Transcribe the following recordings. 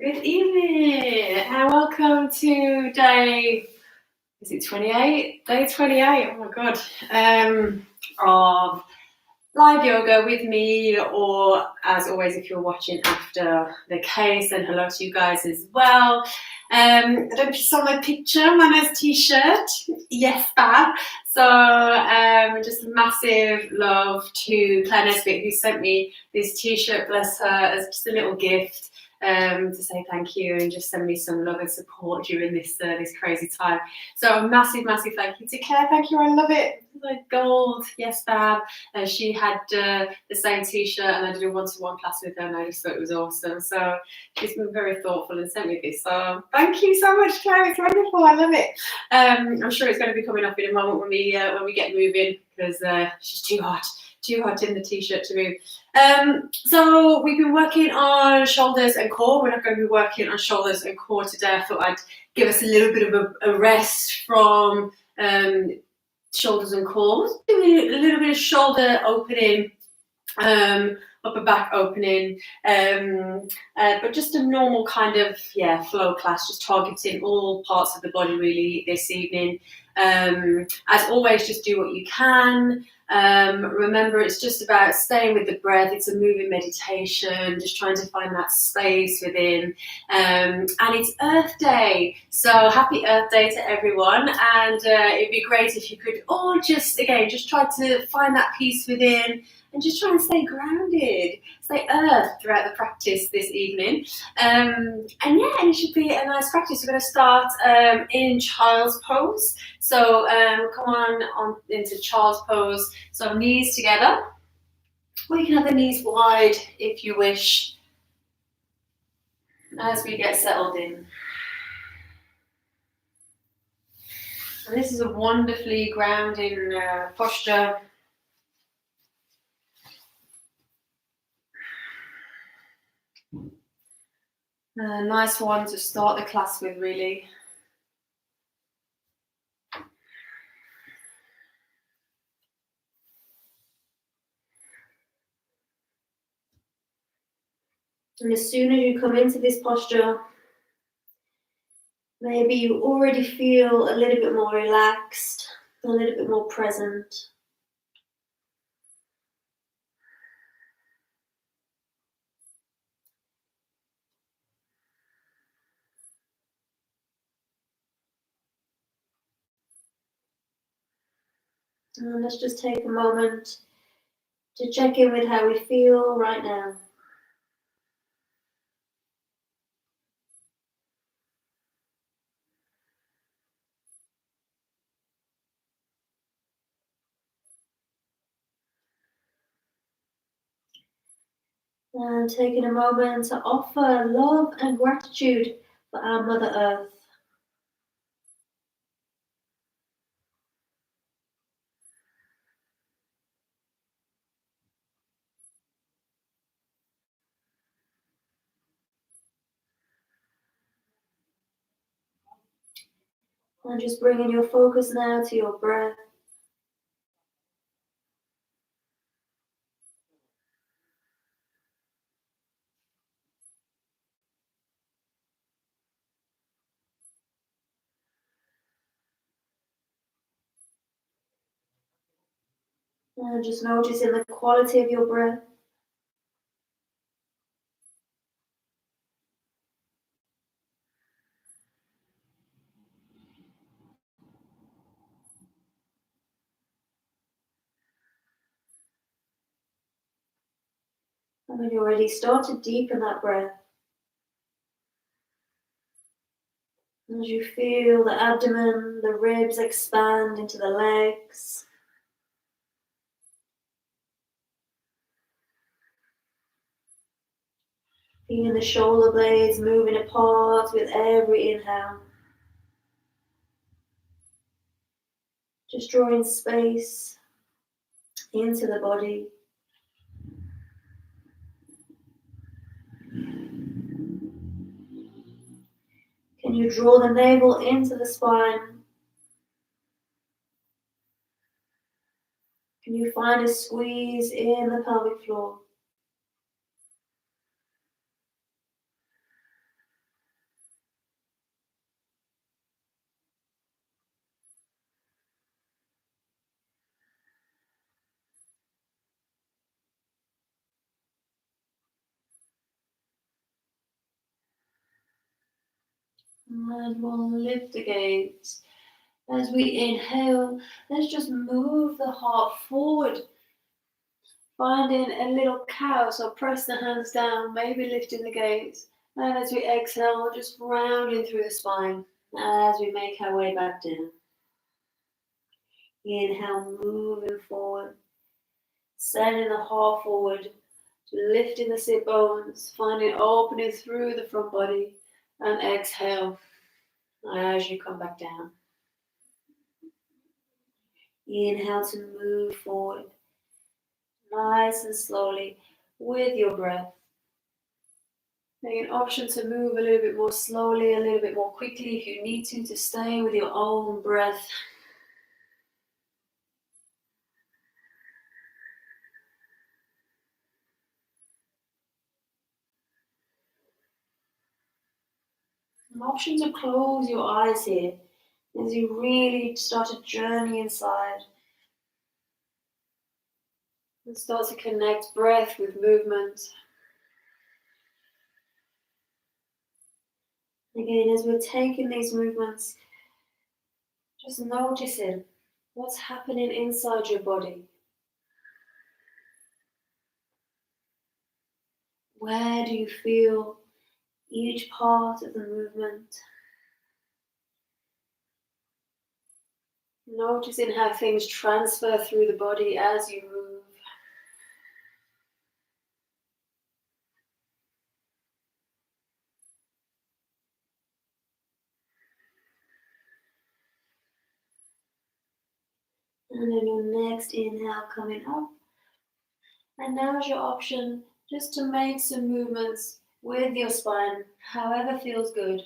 Good evening and welcome to day, is it 28? Day 28, oh my God, of live yoga with me, or as always, if you're watching after the case, then hello to you guys as well. I don't know if you saw my picture, my nice t-shirt, yes, Bab. So just a massive love to Claire Nesbitt, who sent me this t-shirt, bless her, as just a little gift. To say thank you and just send me some love and support during this crazy time. So a massive thank you to Claire. Thank you, I love it. Like gold, yes, Bab. She had the same t-shirt and I did a one-to-one class with her and I just thought it was awesome. So she's been very thoughtful and sent me this. So thank you so much, Claire. It's wonderful. I love it. I'm sure it's going to be coming up in a moment when we get moving, because she's too hot in the t-shirt to move. So we've been working on shoulders and core. We're not going to be working on shoulders and core today. I thought I'd give us a little bit of a rest from shoulders and core. Doing a little bit of shoulder opening, upper back opening, but just a normal kind of flow class, just targeting all parts of the body really this evening. As always, just do what you can. Remember, it's just about staying with the breath. It's a moving meditation, just trying to find that space within. And it's Earth Day, so happy Earth Day to everyone. And it'd be great if you could all just try to find that peace within and just try and stay grounded, stay earth throughout the practice this evening. And it should be a nice practice. We're going to start in child's pose. So come on into child's pose. So knees together. Or you can have the knees wide if you wish, as we get settled in. And this is a wonderfully grounding posture. A nice one to start the class with, really. And as soon as you come into this posture, maybe you already feel a little bit more relaxed, a little bit more present. And let's just take a moment to check in with how we feel right now. And taking a moment to offer love and gratitude for our Mother Earth. And just bringing your focus now to your breath. And just noticing the quality of your breath. And when you're ready, start to deepen that breath. As you feel the abdomen, the ribs expand into the legs. Feeling the shoulder blades moving apart with every inhale. Just drawing space into the body. Can you draw the navel into the spine? Can you find a squeeze in the pelvic floor? And we'll lift the gaze. As we inhale, let's just move the heart forward. Finding a little cow, so press the hands down, maybe lifting the gaze. And as we exhale, just rounding through the spine as we make our way back down. Inhale, moving forward. Sending the heart forward. Lifting the sit bones, finding opening through the front body, and exhale as you come back down. Inhale to move forward, nice and slowly with your breath. Make an option to move a little bit more slowly, a little bit more quickly if you need to stay with your own breath. An option to close your eyes here as you really start a journey inside. And start to connect breath with movement. Again, as we're taking these movements, just noticing what's happening inside your body. Where do you feel each part of the movement? Noticing how things transfer through the body as you move. And then your next inhale coming up. And now's your option just to make some movements with your spine, however feels good.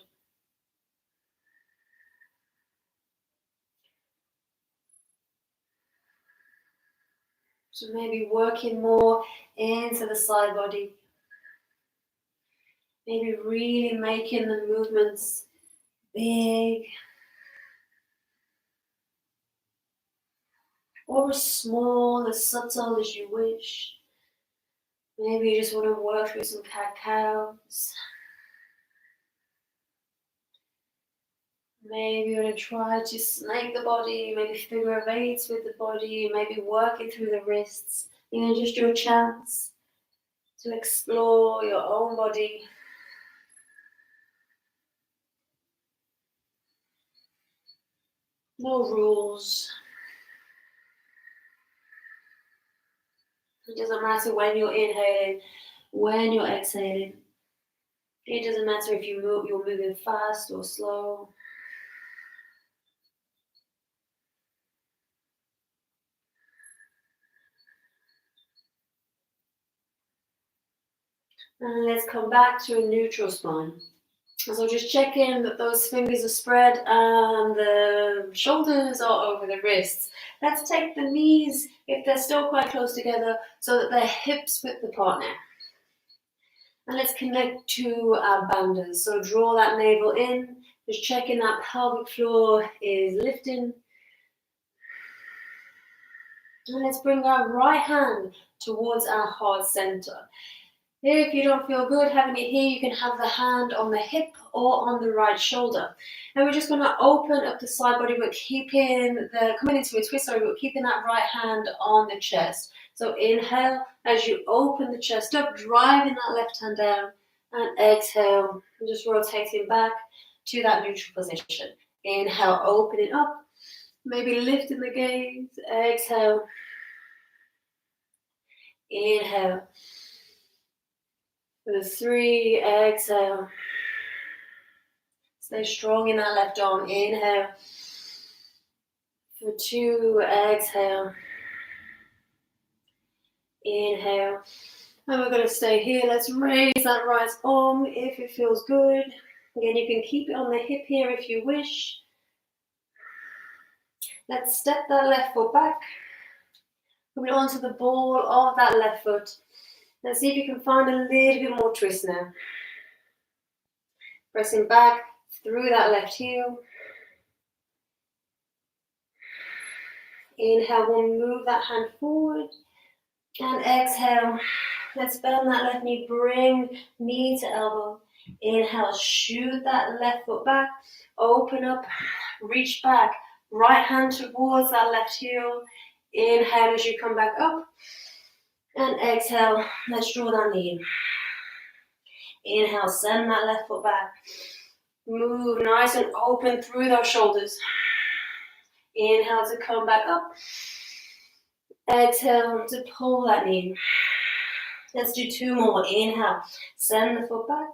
So maybe working more into the side body. Maybe really making the movements big. Or as small, as subtle as you wish. Maybe you just want to work through some cat-cows. Maybe you want to try to snake the body, maybe figure of eights with the body, maybe working through the wrists. Just your chance to explore your own body. No rules. It doesn't matter when you're inhaling, when you're exhaling. It doesn't matter if you're moving fast or slow. And let's come back to a neutral spine. So just check in that those fingers are spread and the shoulders are over the wrists. Let's take the knees, if they're still quite close together, so that they're hips width apart now. And let's connect to our bandhas. So draw that navel in, just checking that pelvic floor is lifting. And let's bring our right hand towards our heart center. If you don't feel good having it here, you can have the hand on the hip or on the right shoulder. And we're just going to open up the side body, but coming into a twist, but keeping that right hand on the chest. So inhale as you open the chest up, driving that left hand down, and exhale, and just rotating back to that neutral position. Inhale, opening up, maybe lifting the gaze, exhale, inhale. For 3, exhale. Stay strong in that left arm, inhale. For 2, exhale. Inhale. And we're going to stay here. Let's raise that right arm if it feels good. Again, you can keep it on the hip here if you wish. Let's step that left foot back. Coming onto the ball of that left foot. Let's see if you can find a little bit more twist now. Pressing back through that left heel. Inhale, we'll move that hand forward. And exhale, let's bend that left knee, bring knee to elbow. Inhale, shoot that left foot back, open up, reach back, right hand towards that left heel. Inhale as you come back up, and exhale, let's draw that knee in. Inhale, send that left foot back. Move nice and open through those shoulders. Inhale to come back up. Exhale to pull that knee in. Let's do 2 more. Inhale, send the foot back.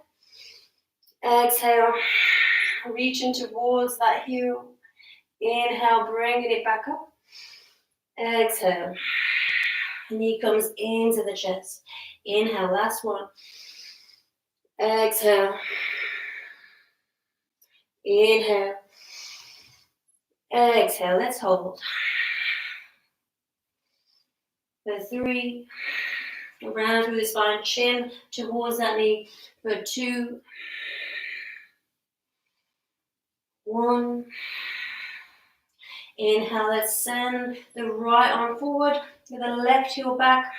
Exhale, reaching towards that heel. Inhale, bringing it back up. Exhale, knee comes into the chest. Inhale, last one. Exhale. Inhale. Exhale, let's hold. For 3, around through the spine, chin towards that knee. For 2, 1. Inhale, let's send the right arm forward with the left heel back,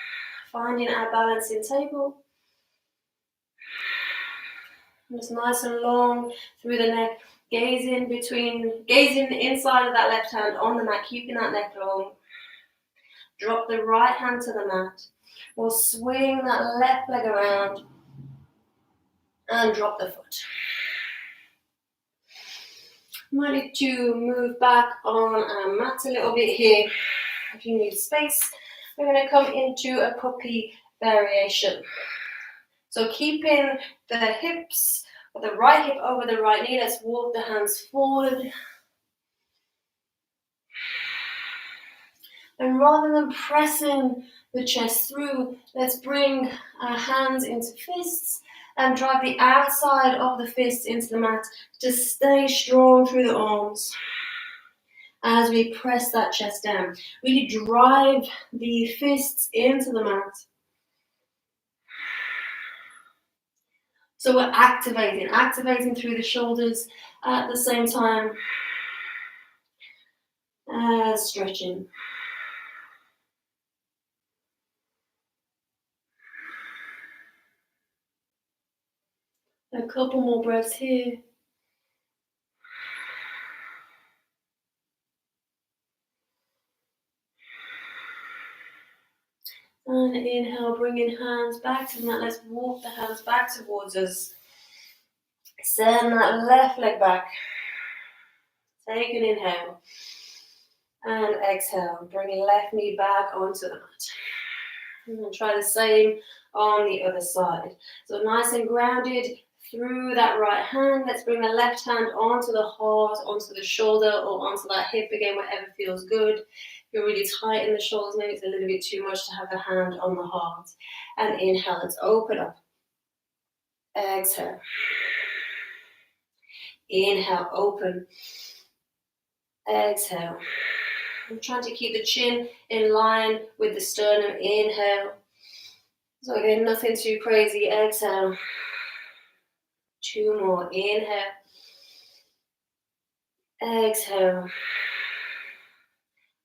finding our balance in table. Just nice and long through the neck, gazing inside of that left hand on the mat, keeping that neck long. Drop the right hand to the mat. We'll swing that left leg around and drop the foot. Might need to move back on our mat a little bit here. If you need space, we're going to come into a puppy variation. So keeping the hips, the right hip over the right knee, let's walk the hands forward. And rather than pressing the chest through, let's bring our hands into fists and drive the outside of the fists into the mat to stay strong through the arms as we press that chest down. Really drive the fists into the mat. So we're activating through the shoulders at the same time as stretching. A couple more breaths here. And inhale, bringing hands back to the mat. Let's walk the hands back towards us. Send that left leg back. Take an inhale. And exhale, bringing left knee back onto the mat. And then try the same on the other side. So nice and grounded through that right hand. Let's bring the left hand onto the heart, onto the shoulder, or onto that hip again, whatever feels good. If you're really tight in the shoulders, maybe it's a little bit too much to have the hand on the heart. And inhale, let's open up. Exhale. Inhale, open. Exhale. I'm trying to keep the chin in line with the sternum. Inhale. So again, nothing too crazy. Exhale. 2 more. Inhale. Exhale.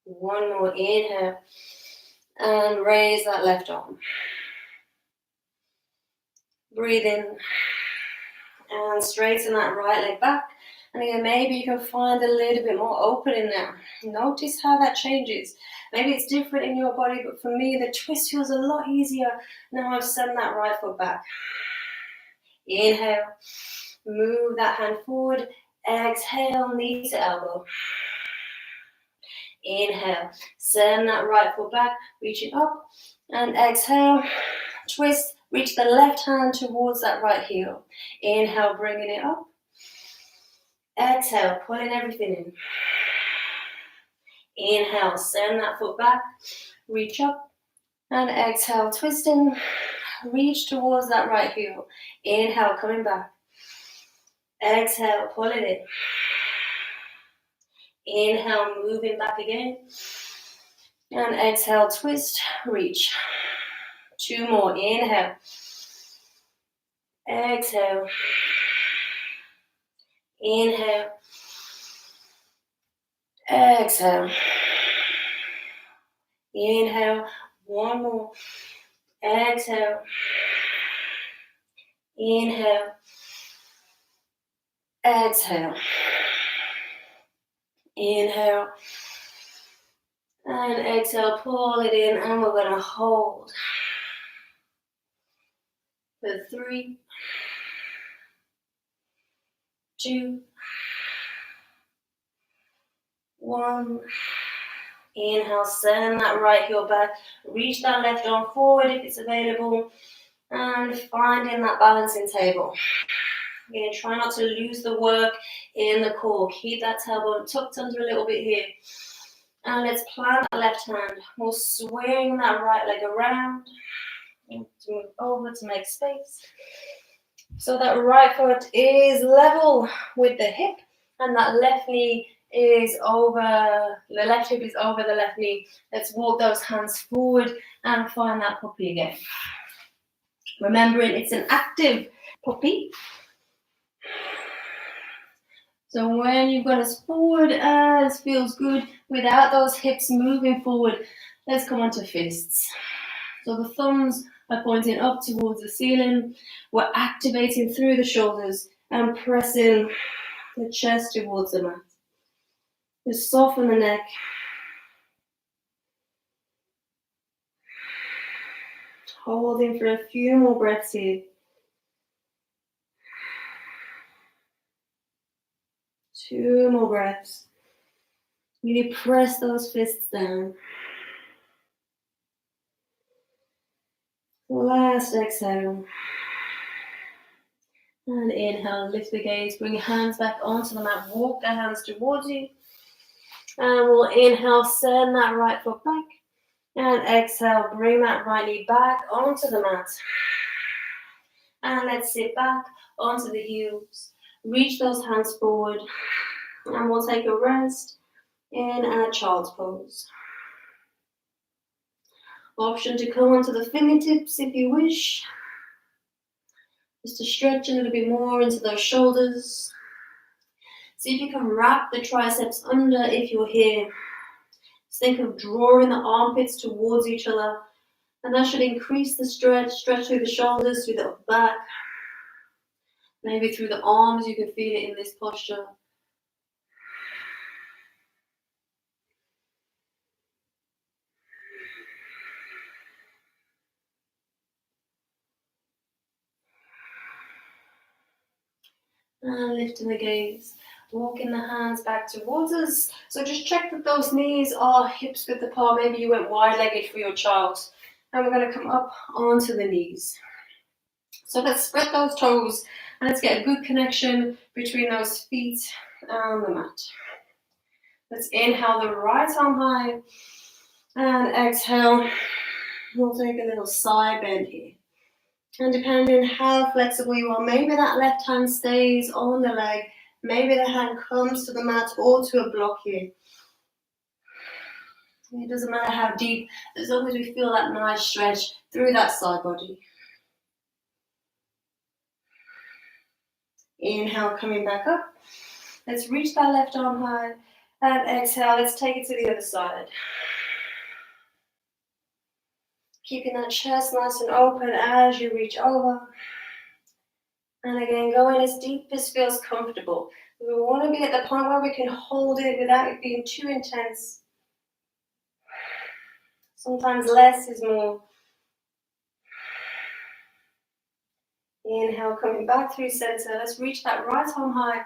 1 more. Inhale. And raise that left arm. Breathe in. And straighten that right leg back. And again, maybe you can find a little bit more opening now. Notice how that changes. Maybe it's different in your body, but for me, the twist feels a lot easier now I've sent that right foot back. Inhale, move that hand forward. Exhale, knee to elbow. Inhale, send that right foot back, reach it up. And exhale, twist, reach the left hand towards that right heel. Inhale, bringing it up. Exhale, pulling everything in. Inhale, send that foot back, reach up. And exhale, twisting, reach towards that right heel. Inhale, coming back. Exhale, pull it in. Inhale, moving back again. And exhale, twist, reach. 2 more. Inhale. Exhale. Inhale. Exhale. Inhale. 1 more. Exhale. Inhale. Exhale. Inhale. And exhale, pull it in, and we're going to hold for 3, 2, 1. Inhale, send that right heel back. Reach that left arm forward if it's available. And finding that balancing table. Again, try not to lose the work in the core. Keep that tailbone tucked under a little bit here. And let's plant that left hand. We'll swing that right leg around. To move over to make space. So that right foot is level with the hip. And that left knee is over, the left hip is over the left knee. Let's walk those hands forward and find that puppy again. Remembering it's an active puppy. So when you've got us forward as feels good, without those hips moving forward, let's come onto fists. So the thumbs are pointing up towards the ceiling. We're activating through the shoulders and pressing the chest towards the mat. Just soften the neck. Holding for a few more breaths here. 2 more breaths. Really press those fists down. Last exhale. And inhale, lift the gaze, bring your hands back onto the mat, walk the hands towards you. And we'll inhale, send that right foot back. And exhale, bring that right knee back onto the mat. And let's sit back onto the heels. Reach those hands forward. And we'll take a rest in a child's pose. Option to come onto the fingertips if you wish. Just to stretch a little bit more into those shoulders. See if you can wrap the triceps under if you're here. Just think of drawing the armpits towards each other. And that should increase the stretch through the shoulders, through the upper back. Maybe through the arms, you can feel it in this posture. And lifting the gaze, walking the hands back towards us. So just check that those knees are hips width apart. Maybe you went wide-legged for your child. And we're going to come up onto the knees. So let's spread those toes and let's get a good connection between those feet and the mat. Let's inhale the right arm high and exhale. We'll take a little side bend here. And depending how flexible you are, maybe that left hand stays on the leg, maybe the hand comes to the mat or to a block here. It doesn't matter how deep, as long as we feel that nice stretch through that side body. Inhale, coming back up. Let's reach that left arm high and exhale. Let's take it to the other side. Keeping that chest nice and open as you reach over. And again, going as deep as feels comfortable. We want to be at the point where we can hold it without it being too intense. Sometimes less is more. Inhale, coming back through center. Let's reach that right arm high.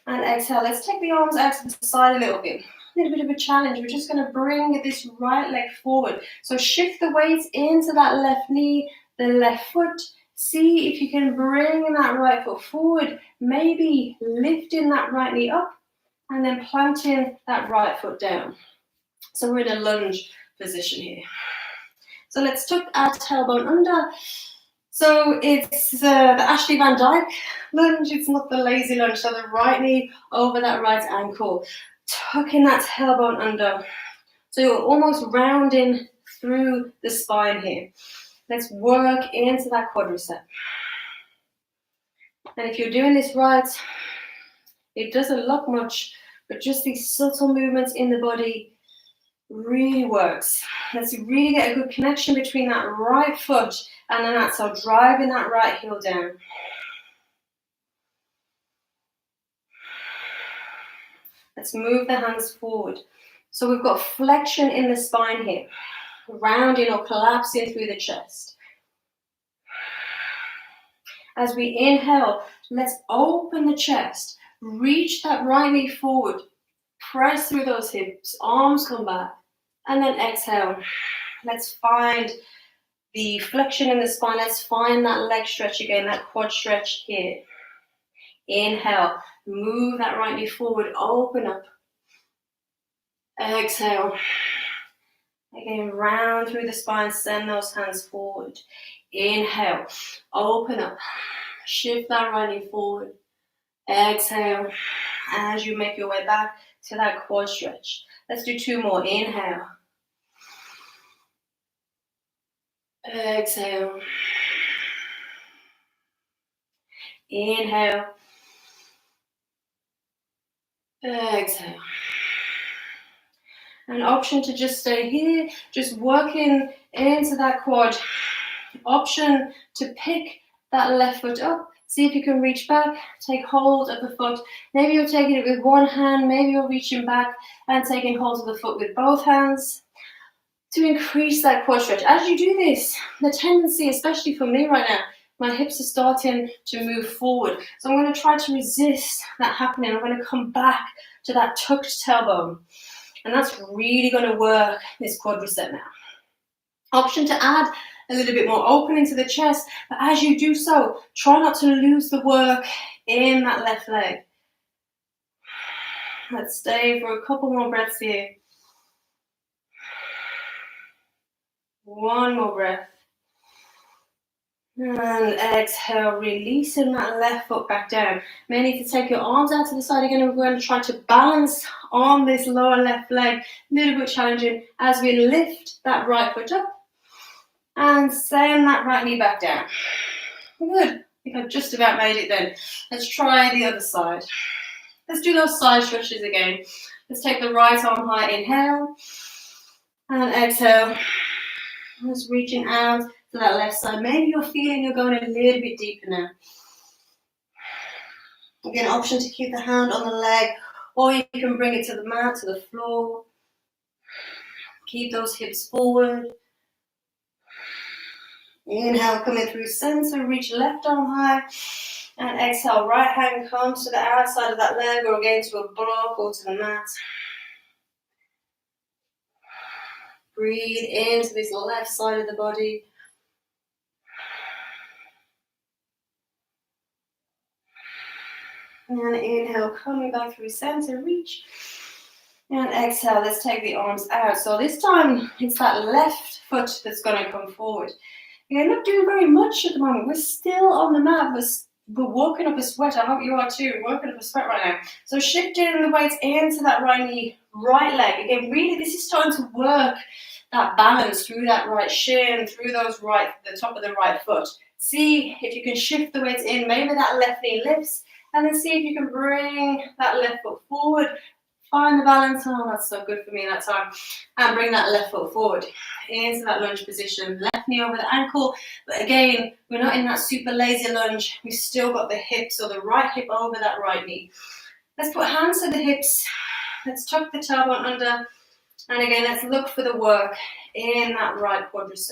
And exhale. Let's take the arms out to the side a little bit. A little bit of a challenge. We're just going to bring this right leg forward. So shift the weight into that left knee, the left foot. See if you can bring that right foot forward. Maybe lifting that right knee up and then planting that right foot down. So we're in a lunge position here. So let's tuck our tailbone under. So it's the Ashley Van Dyke lunge. It's not the lazy lunge. So the right knee over that right ankle. Tucking that tailbone under. So you're almost rounding through the spine here. Let's work into that quadricep. And if you're doing this right, it doesn't look much, but just these subtle movements in the body really works. Let's really get a good connection between that right foot and then that's how driving that right heel down. Let's move the hands forward. So we've got flexion in the spine here, rounding or collapsing through the chest. As we inhale, let's open the chest, reach that right knee forward, press through those hips, arms come back, and then exhale. Let's find the flexion in the spine. Let's find that leg stretch again, that quad stretch here. Inhale, move that right knee forward, open up. Exhale. Again, round through the spine, send those hands forward. Inhale, open up, shift that right knee forward. Exhale, as you make your way back to that quad stretch. Let's do 2 more. Inhale. Exhale. Inhale. Exhale. An option to just stay here, just working into that quad. Option to pick that left foot up. See if you can reach back, take hold of the foot. Maybe you're taking it with one hand, maybe you're reaching back and taking hold of the foot with both hands to increase that quad stretch. As you do this, the tendency, especially for me right now, my hips are starting to move forward. So I'm going to try to resist that happening. I'm going to come back to that tucked tailbone. And that's really going to work this quadricep now. Option to add a little bit more opening to the chest, but as you do so, try not to lose the work in that left leg. Let's stay for a couple more breaths here. 1 more breath. And exhale, releasing that left foot back down. May need to take your arms out to the side again, and we're going to try to balance on this lower left leg. A little bit challenging as we lift that right foot up and send that right knee back down. Good. I think I've just about made it then. Let's try the other side. Let's do those side stretches again. Let's take the right arm high, inhale, and exhale. Just reaching out to that left side. Maybe you're feeling you're going a little bit deeper now. Again, option to keep the hand on the leg, or you can bring it to the mat, to the floor. Keep those hips forward. Inhale, coming through center, reach left arm high. And exhale, right hand comes to the outside of that leg, or again to a block or to the mat. Breathe into this left side of the body. And inhale, coming back through center, reach. And exhale, let's take the arms out. So this time, it's that left foot that's going to come forward. You're not doing very much at the moment. We're still on the mat. We're walking up a sweat. I hope you are too. We're working up a sweat right now. So shifting the weight into that right knee, right leg. Again, really, this is starting to work that balance through that right shin, through the top of the right foot. See if you can shift the weight in. Maybe that left knee lifts. And then see if you can bring that left foot forward. Find the balance. Oh, that's so good for me that time. And bring that left foot forward into that lunge position. Left knee over the ankle. But again, we're not in that super lazy lunge. We've still got the hips or the right hip over that right knee. Let's put hands to the hips. Let's tuck the tailbone under. And again, let's look for the work in that right quadricep.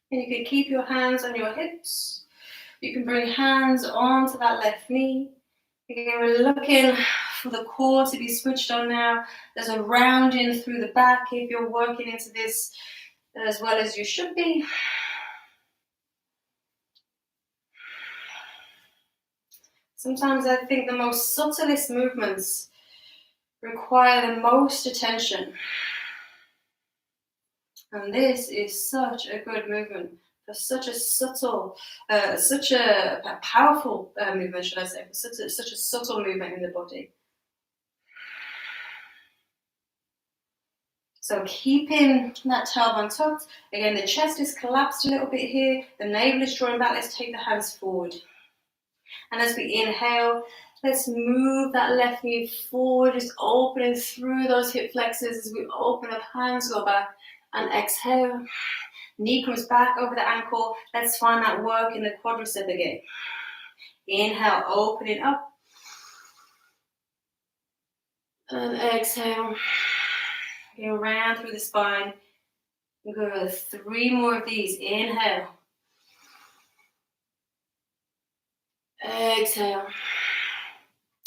And you can keep your hands on your hips. You can bring hands onto that left knee. Again, we're looking for the core to be switched on now. There's a rounding through the back if you're working into this as well as you should be. Sometimes I think the most subtlest movements require the most attention. And this is such a good movement for such a subtle, such a powerful movement, should I say, for such a subtle movement in the body. So keeping that tailbone tucked. Again, the chest is collapsed a little bit here. The navel is drawing back. Let's take the hands forward. And as we inhale, let's move that left knee forward, just opening through those hip flexors as we open up, hands go back. And exhale, knee comes back over the ankle. Let's find that work in the quadricep again. Inhale, opening up. And exhale. Go around through the spine. Good. 3 more of these. Inhale. Exhale.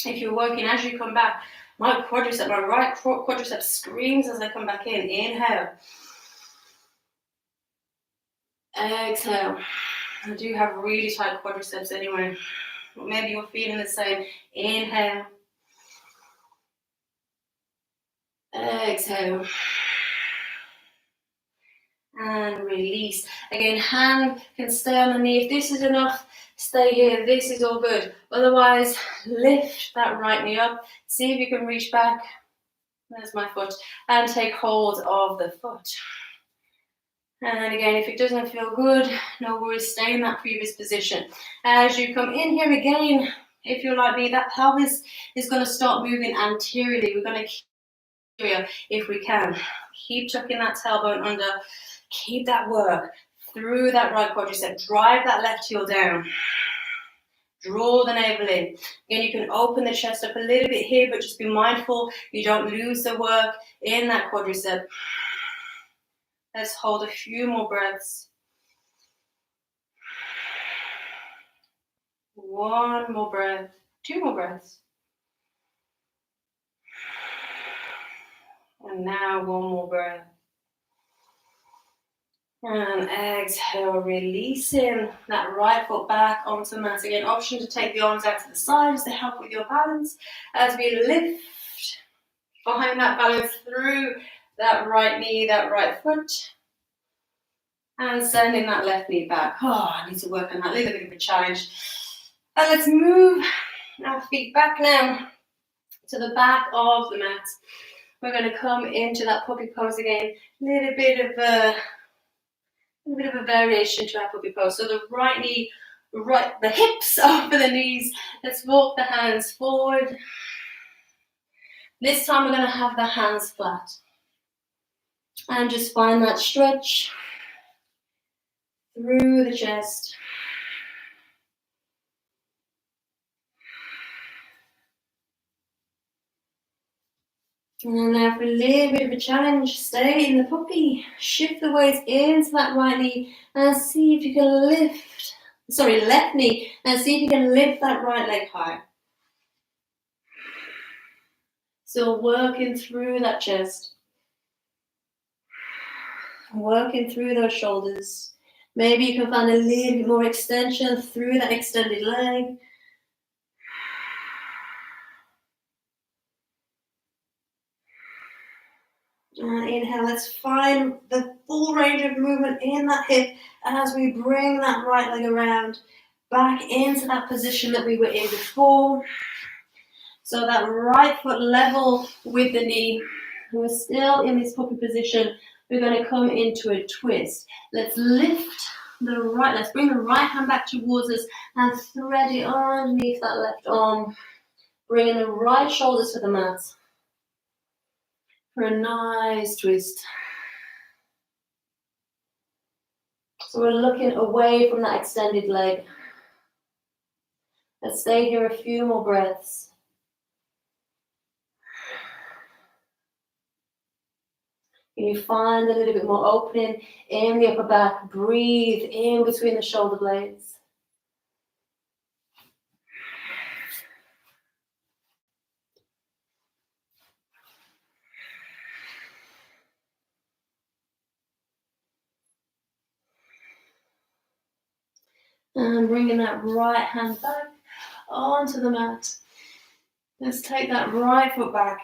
If you're working as you come back, my right quadricep screams as I come back in. Inhale. Exhale. I do have really tight quadriceps anyway. Maybe you're feeling the same. Inhale. Exhale. And release. Again, hand can stay on the knee. If this is enough, stay here. This is all good. Otherwise, lift that right knee up. See if you can reach back. There's my foot. And take hold of the foot. And again, if it doesn't feel good, no worries, stay in that previous position. As you come in here again, if you're like me, that pelvis is going to start moving anteriorly. We're going to keep here if we can. Keep tucking that tailbone under. Keep that work through that right quadricep. Drive that left heel down. Draw the navel in. Again, you can open the chest up a little bit here, but just be mindful you don't lose the work in that quadricep. Let's hold a few more breaths. 1 more breath. 2 more breaths. And now 1 more breath. And exhale, releasing that right foot back onto the mat. Again, option to take the arms out to the sides to help with your balance as we lift behind that balance through that right knee, that right foot. And sending that left knee back. Oh, I need to work on that, a little bit of a challenge. And let's move our feet back now to the back of the mat. We're going to come into that puppy pose again. A little bit of a variation to our puppy pose. So the right knee, the hips over the knees. Let's walk the hands forward. This time we're going to have the hands flat. And just find that stretch through the chest. And now for a little bit of a challenge, stay in the puppy. Shift the weight into that right knee and see if you can left knee, and see if you can lift that right leg high. So working through that chest. Working through those shoulders. Maybe you can find a little bit more extension through that extended leg. And inhale, let's find the full range of movement in that hip as we bring that right leg around back into that position that we were in before. So that right foot level with the knee. We're still in this puppy position. We're going to come into a twist. Let's let's bring the right hand back towards us and thread it underneath that left arm. Bringing the right shoulders to the mat. For a nice twist. So we're looking away from that extended leg. Let's stay here a few more breaths. Can you find a little bit more opening in the upper back? Breathe in between the shoulder blades. And bringing that right hand back onto the mat. Let's take that right foot back.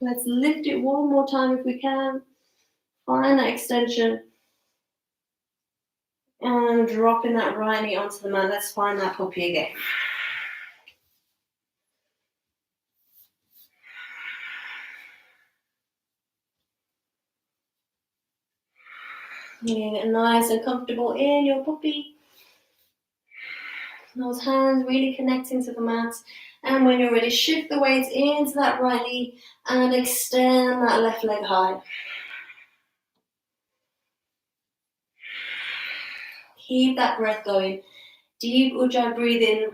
Let's lift it 1 more time if we can. Find that extension. And dropping that right knee onto the mat. Let's find that puppy again. Getting it nice and comfortable in your puppy. Those hands really connecting to the mat. And when you're ready, shift the weight into that right knee and extend that left leg high. Keep that breath going. Deep Ujjayi breathing.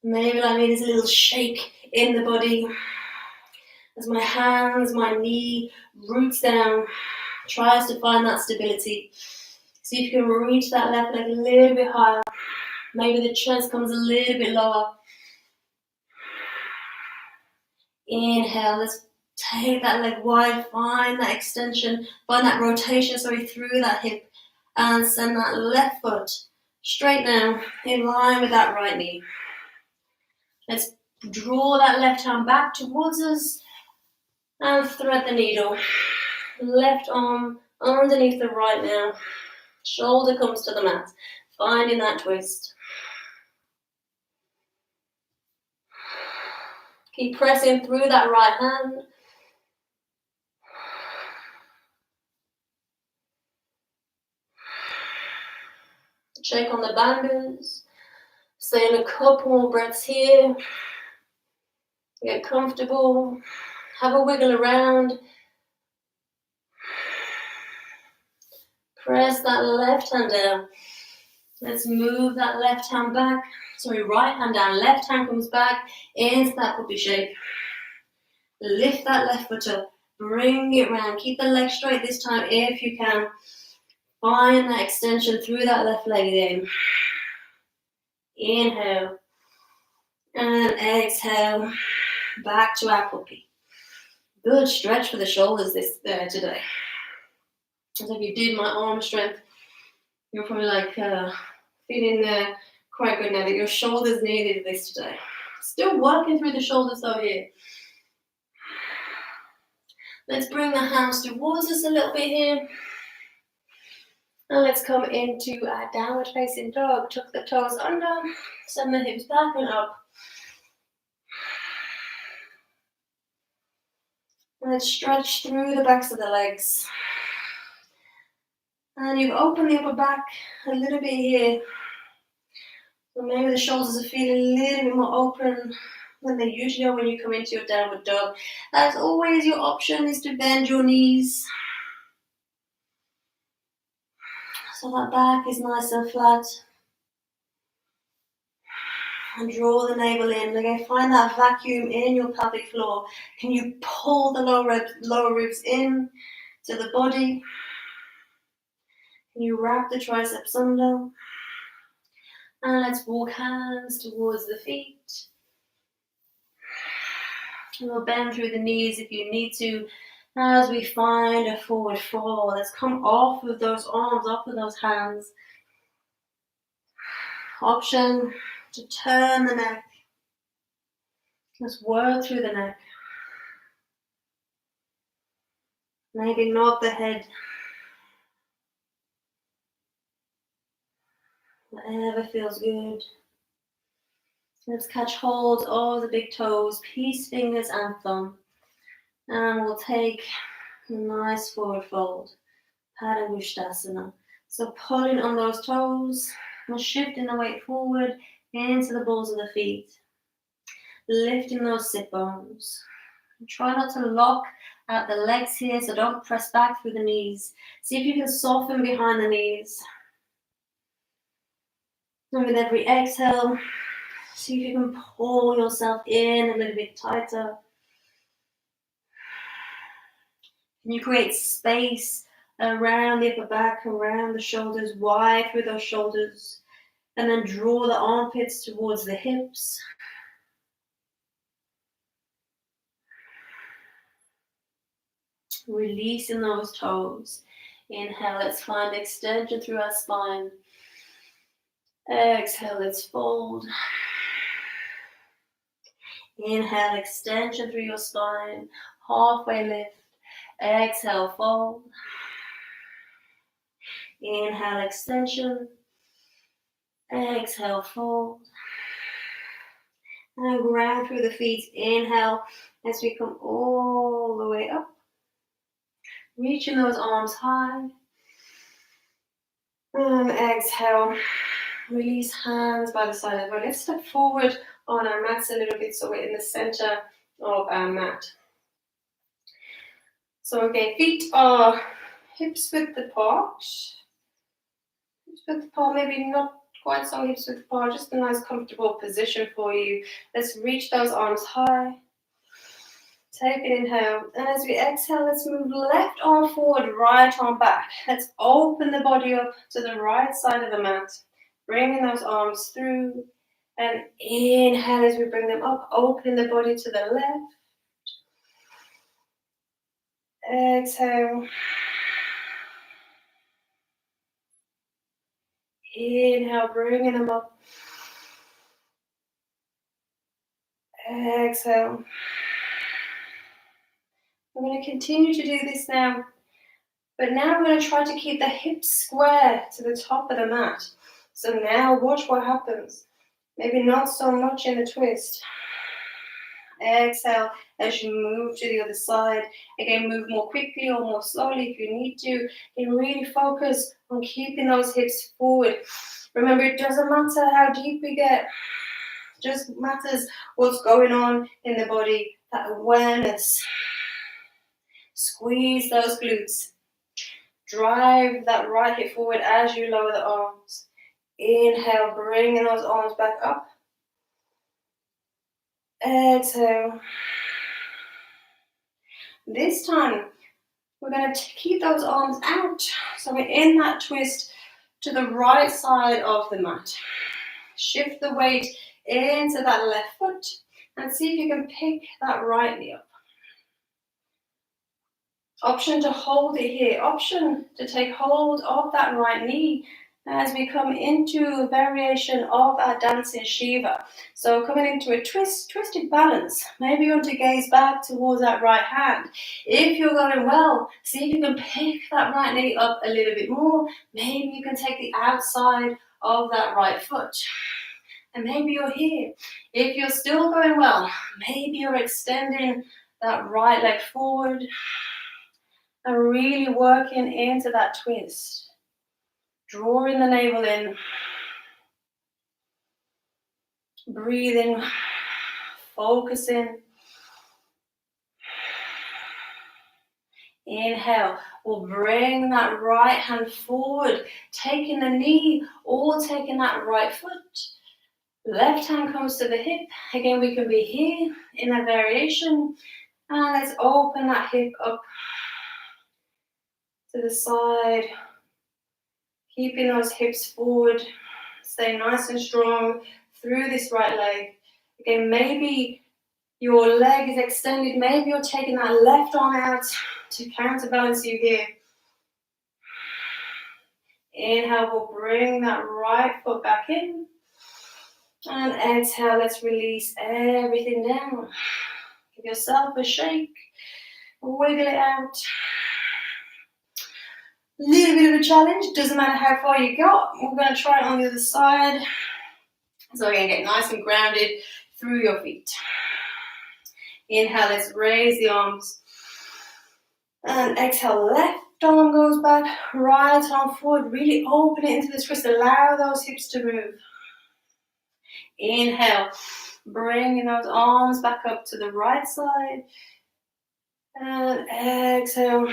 Maybe like me, there's a little shake in the body as my hands, my knee roots down, tries to find that stability. See if you can reach that left leg a little bit higher. Maybe the chest comes a little bit lower. Inhale, let's take that leg wide, find that extension, find that rotation, through that hip, and send that left foot straight now, in line with that right knee. Let's draw that left hand back towards us, and thread the needle. Left arm underneath the right now, shoulder comes to the mat, finding that twist. Keep pressing through that right hand. Check on the bandhas. Stay in a couple more breaths here. Get comfortable. Have a wiggle around. Press that left hand down. Let's move that left hand back. Right hand down. Left hand comes back into that puppy shape. Lift that left foot up. Bring it round. Keep the leg straight this time if you can. Find that extension through that left leg again. Inhale. And exhale. Back to our puppy. Good stretch for the shoulders today. As if you did my arm strength, you're probably like feeling quite good now that your shoulders needed this today. Still working through the shoulders though here. Let's bring the hands towards us a little bit here. And let's come into our downward facing dog. Tuck the toes under, send the hips back and up. Let's stretch through the backs of the legs. And you've opened the upper back a little bit here. So maybe the shoulders are feeling a little bit more open than they usually are when you come into your downward dog. As always, your option is to bend your knees. So that back is nice and flat. And draw the navel in. Again, find that vacuum in your pelvic floor. Can you pull the lower ribs in to the body? Can you wrap the triceps under? And let's walk hands towards the feet. And we'll bend through the knees if you need to. As we find a forward fold, let's come off of those arms, off of those hands. Option to turn the neck. Let's work through the neck. Maybe nod the head. Whatever feels good. Let's catch hold of the big toes, peace fingers and thumb. And we'll take a nice forward fold. Padangusthasana. So pulling on those toes and shifting the weight forward into the balls of the feet. Lifting those sit bones. Try not to lock out the legs here, so don't press back through the knees. See if you can soften behind the knees. And with every exhale, see if you can pull yourself in a little bit tighter. Can you create space around the upper back, around the shoulders, wide through those shoulders, and then draw the armpits towards the hips. Releasing those toes. Inhale, let's find extension through our spine. Exhale, let's fold. Inhale, extension through your spine. Halfway lift. Exhale, fold. Inhale, extension. Exhale, fold. And ground through the feet. Inhale as we come all the way up. Reaching those arms high. And exhale. Release hands by the side of the body. Let's step forward on our mats a little bit so we're in the center of our mat. So again, feet are hips width apart. width apart, maybe not quite so hips width apart, just a nice comfortable position for you. Let's reach those arms high. Take an inhale, and as we exhale, let's move left arm forward, right arm back. Let's open the body up to the right side of the mat, bringing those arms through, and inhale as we bring them up, opening the body to the left. Exhale. Inhale, bringing them up. Exhale. I'm going to continue to do this now, but now I'm going to try to keep the hips square to the top of the mat. So now watch what happens. Maybe not so much in the twist. Exhale as you move to the other side. Again, move more quickly or more slowly if you need to. And really focus on keeping those hips forward. Remember, it doesn't matter how deep we get. It just matters what's going on in the body. That awareness. Squeeze those glutes. Drive that right hip forward as you lower the arms. Inhale, bringing those arms back up. Exhale. This time, we're going to keep those arms out. So we're in that twist to the right side of the mat. Shift the weight into that left foot and see if you can pick that right knee up. Option to hold it here. Option to take hold of that right knee as we come into a variation of our dancing Shiva. So coming into a twisted balance. Maybe you want to gaze back towards that right hand. If you're going well, see if you can pick that right knee up a little bit more. Maybe you can take the outside of that right foot. And maybe you're here. If you're still going well, maybe you're extending that right leg forward and really working into that twist. Drawing the navel in. Breathing. Focusing. Inhale. We'll bring that right hand forward, taking the knee or taking that right foot. Left hand comes to the hip. Again, we can be here in a variation. And let's open that hip up to the side. Keeping those hips forward. Stay nice and strong through this right leg. Again, maybe your leg is extended. Maybe you're taking that left arm out to counterbalance you here. Inhale, we'll bring that right foot back in. And exhale, let's release everything down. Give yourself a shake. Wiggle it out. Little bit of a challenge. Doesn't matter how far you got. We're going to try it on the other side. So again, get nice and grounded through your feet. Inhale, let's raise the arms. And exhale, left arm goes back, right arm forward. Really open it into the twist. Allow those hips to move. Inhale, bringing those arms back up to the right side. And exhale.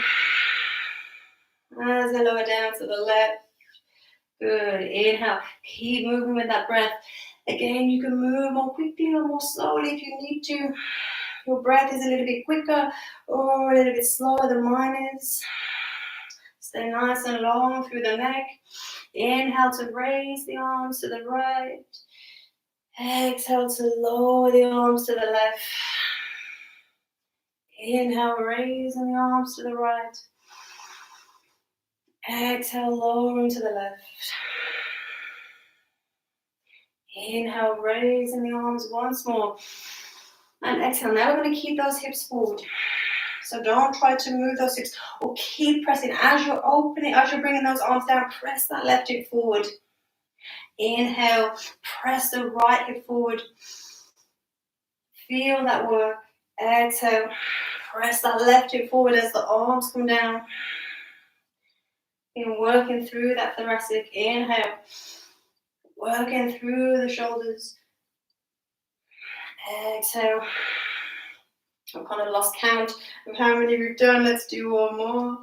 As I lower down to the left. Good. Inhale. Keep moving with that breath. Again, you can move more quickly or more slowly if you need to. Your breath is a little bit quicker or a little bit slower than mine is. Stay nice and long through the neck. Inhale to raise the arms to the right. Exhale to lower the arms to the left. Inhale, raising the arms to the right. Exhale, lowering to the left. Inhale, raising the arms once more. And exhale. Now we're going to keep those hips forward. So don't try to move those hips or keep pressing. As you're opening, as you're bringing those arms down, press that left hip forward. Inhale, press the right hip forward. Feel that work. Exhale, press that left hip forward as the arms come down. And working through that thoracic. Inhale, working through the shoulders. Exhale. I've kind of lost count of how many we've done. Let's do one more.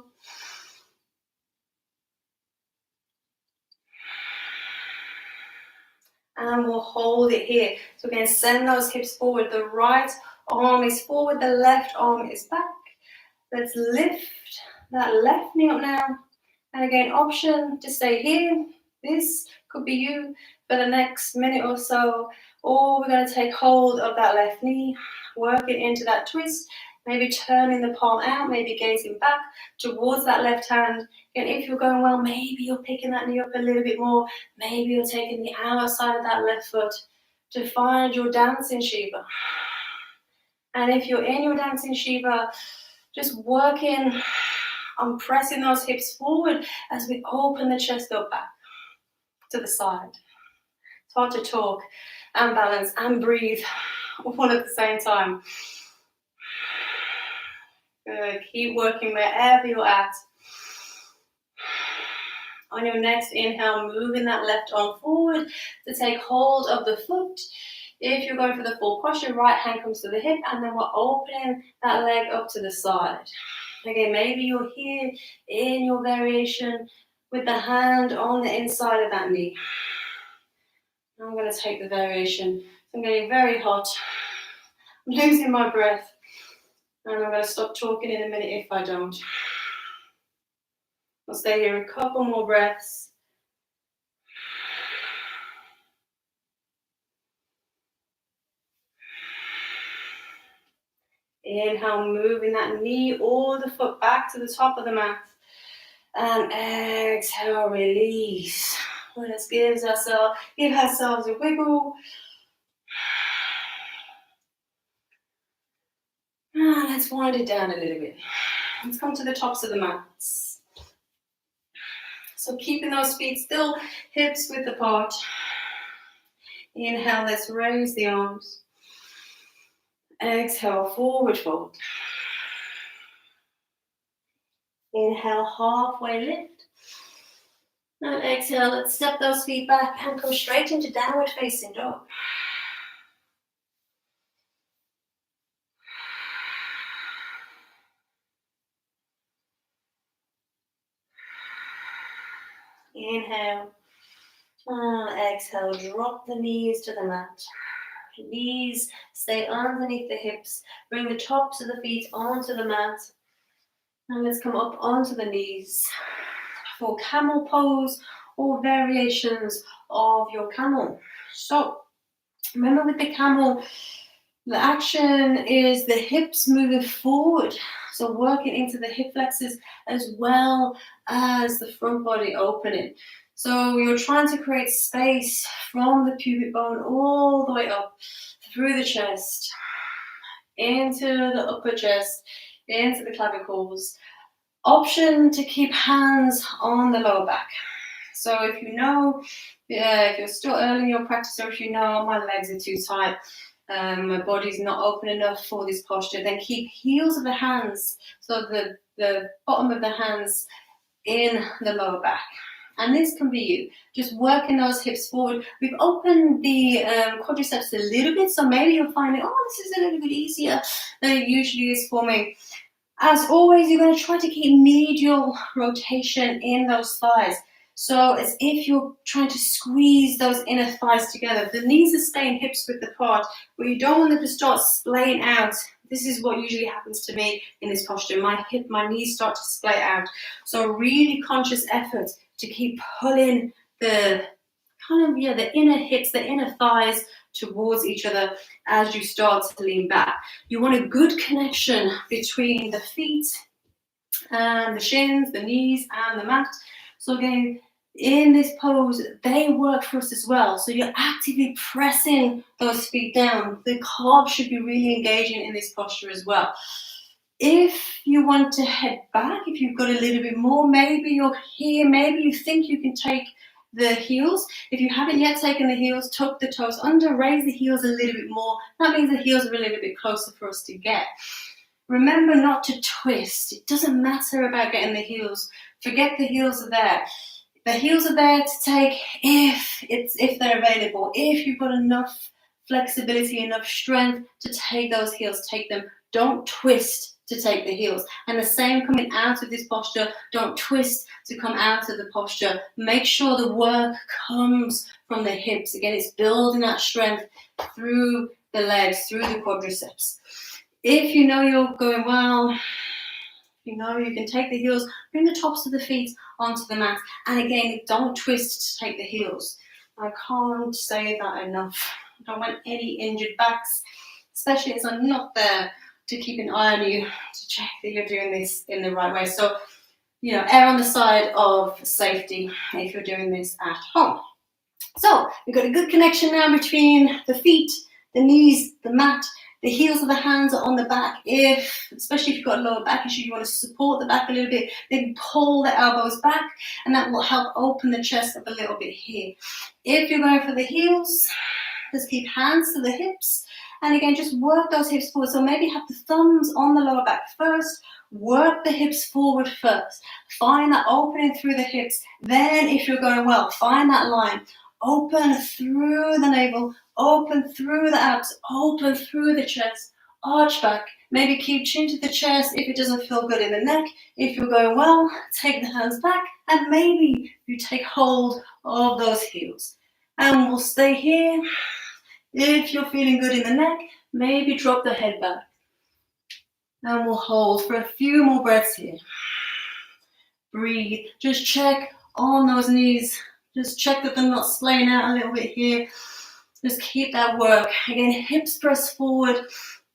And we'll hold it here. So again, send those hips forward. The right arm is forward, the left arm is back. Let's lift that left knee up now. And again, option to stay here. This could be you for the next minute or so. Or we're going to take hold of that left knee, work it into that twist, maybe turning the palm out, maybe gazing back towards that left hand. And if you're going well, maybe you're picking that knee up a little bit more. Maybe you're taking the outside of that left foot to find your dancing Shiva. And if you're in your dancing Shiva, just working on pressing those hips forward as we open the chest up back to the side. It's hard to talk and balance and breathe all at the same time. Good. Keep working wherever you're at. On your next inhale, moving that left arm forward to take hold of the foot. If you're going for the full posture, right hand comes to the hip, and then we're opening that leg up to the side. Okay, maybe you're here in your variation with the hand on the inside of that knee. I'm going to take the variation. I'm getting very hot. I'm losing my breath. And I'm going to stop talking in a minute if I don't. I'll stay here a couple more breaths. Inhale, moving that knee or the foot back to the top of the mat. And exhale, release. Let's give ourselves a wiggle. Let's wind it down a little bit. Let's come to the tops of the mats. So keeping those feet still, hips width apart. Inhale, let's raise the arms. Exhale, forward fold. Inhale, halfway lift. And exhale, let's step those feet back and come straight into downward facing dog. Inhale. And exhale, drop the knees to the mat. Knees stay underneath the hips. Bring the tops of the feet onto the mat. And let's come up onto the knees for camel pose or variations of your camel. So remember with the camel, the action is the hips moving forward. So working into the hip flexors as well as the front body opening. So you're trying to create space from the pubic bone all the way up through the chest, into the upper chest, into the clavicles. Option to keep hands on the lower back. So if you know, if you're still early in your practice, or if you know my legs are too tight, my body's not open enough for this posture, then keep heels of the hands, so the bottom of the hands in the lower back. And this can be you, just working those hips forward. We've opened the quadriceps a little bit, so maybe you'll find it, oh, this is a little bit easier than it usually is for me. As always, you're going to try to keep medial rotation in those thighs. So as if you're trying to squeeze those inner thighs together. The knees are staying hips width apart, but you don't want them to start splaying out. This is what usually happens to me in this posture. My knees start to splay out. So really conscious effort to keep pulling the the inner hips, the inner thighs towards each other as you start to lean back. You want a good connection between the feet and the shins, the knees and the mat. So again, in this pose, they work for us as well. So you're actively pressing those feet down. The calves should be really engaging in this posture as well. If you want to head back, if you've got a little bit more, maybe you're here, maybe you think you can take the heels. If you haven't yet taken the heels, tuck the toes under, raise the heels a little bit more. That means the heels are a little bit closer for us to get. Remember not to twist. It doesn't matter about getting the heels. Forget the heels are there. The heels are there to take if they're available. If you've got enough flexibility, enough strength to take those heels, take them. Don't twist to take the heels. And the same coming out of this posture, don't twist to come out of the posture. Make sure the work comes from the hips. Again, it's building that strength through the legs, through the quadriceps. If you know you're going well, you know you can take the heels, bring the tops of the feet onto the mat. And again, don't twist to take the heels. I can't say that enough. I don't want any injured backs, especially as I'm not there to keep an eye on you to check that you're doing this in the right way. So, err on the side of safety if you're doing this at home. So, we've got a good connection now between the feet, the knees, the mat. The heels of the hands are on the back. Especially if you've got a lower back issue, you want to support the back a little bit, then pull the elbows back, and that will help open the chest up a little bit here. If you're going for the heels, just keep hands to the hips. And again, just work those hips forward. So maybe have the thumbs on the lower back first. Work the hips forward first. Find that opening through the hips. Then, if you're going well, find that line. Open through the navel. Open through the abs. Open through the chest. Arch back. Maybe keep chin to the chest if it doesn't feel good in the neck. If you're going well, take the hands back. And maybe you take hold of those heels. And we'll stay here. If you're feeling good in the neck, maybe drop the head back. And we'll hold for a few more breaths here. Breathe. Just check on those knees. Just check that they're not splaying out a little bit here. Just keep that work. Again, hips press forward.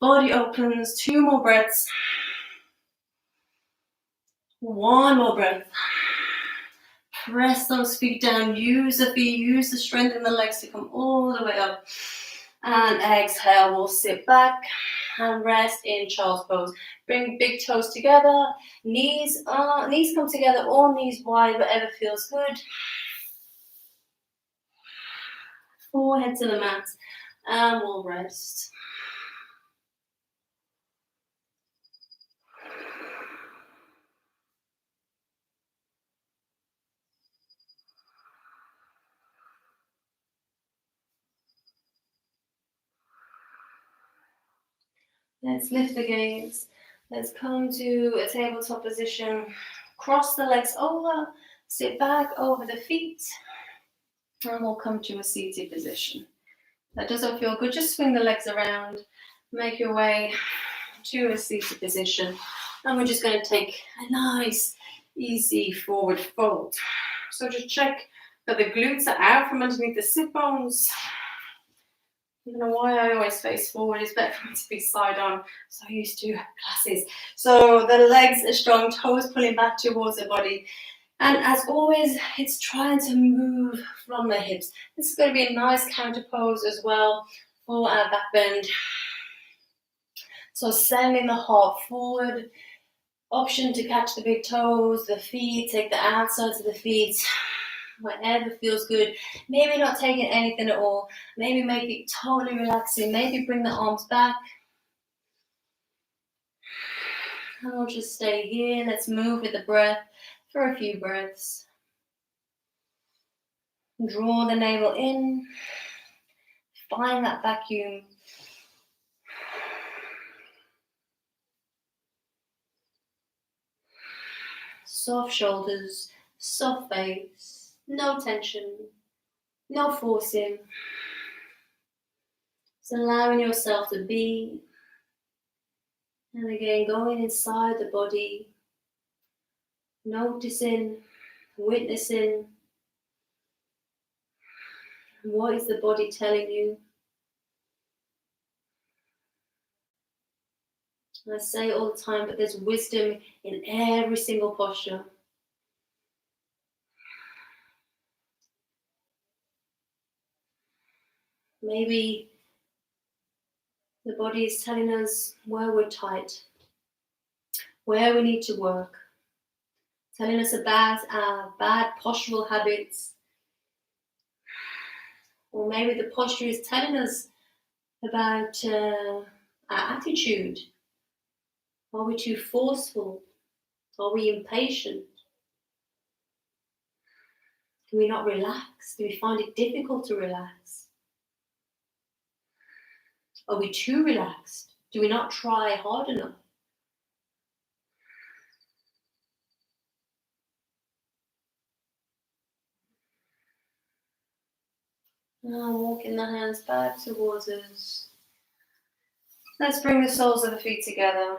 Body opens. 2 more breaths. 1 more breath. Press those feet down. Use the feet. Use the strength in the legs to come all the way up. And exhale, we'll sit back and rest in child's pose. Bring big toes together, knees come together, or knees wide, whatever feels good. Forehead to the mat, and we'll rest. Let's lift the gaze. Let's come to a tabletop position. Cross the legs over, sit back over the feet, and we'll come to a seated position. That doesn't feel good, just swing the legs around, make your way to a seated position. And we're just going to take a nice, easy forward fold. So just check that the glutes are out from underneath the sit bones. I don't know why I always face forward. It's better for me to be side on. So used to classes. So the legs are strong, toes pulling back towards the body. And as always, it's trying to move from the hips. This is going to be a nice counter pose as well for our back bend. So sending the heart forward. Option to catch the big toes, the feet, take the outsides of the feet. Whatever feels good. Maybe not taking anything at all. Maybe make it totally relaxing. Maybe bring the arms back. And we'll just stay here. Let's move with the breath for a few breaths. Draw the navel in. Find that vacuum. Soft shoulders, soft base. No tension, no forcing. Just allowing yourself to be. And again, going inside the body, noticing, witnessing. What is the body telling you? I say it all the time, but there's wisdom in every single posture. Maybe the body is telling us where we're tight, where we need to work, telling us about our bad postural habits. Or maybe the posture is telling us about our attitude. Are we too forceful? Are we impatient? Do we not relax? Do we find it difficult to relax? Are we too relaxed? Do we not try hard enough? Now walking the hands back towards us. Let's bring the soles of the feet together.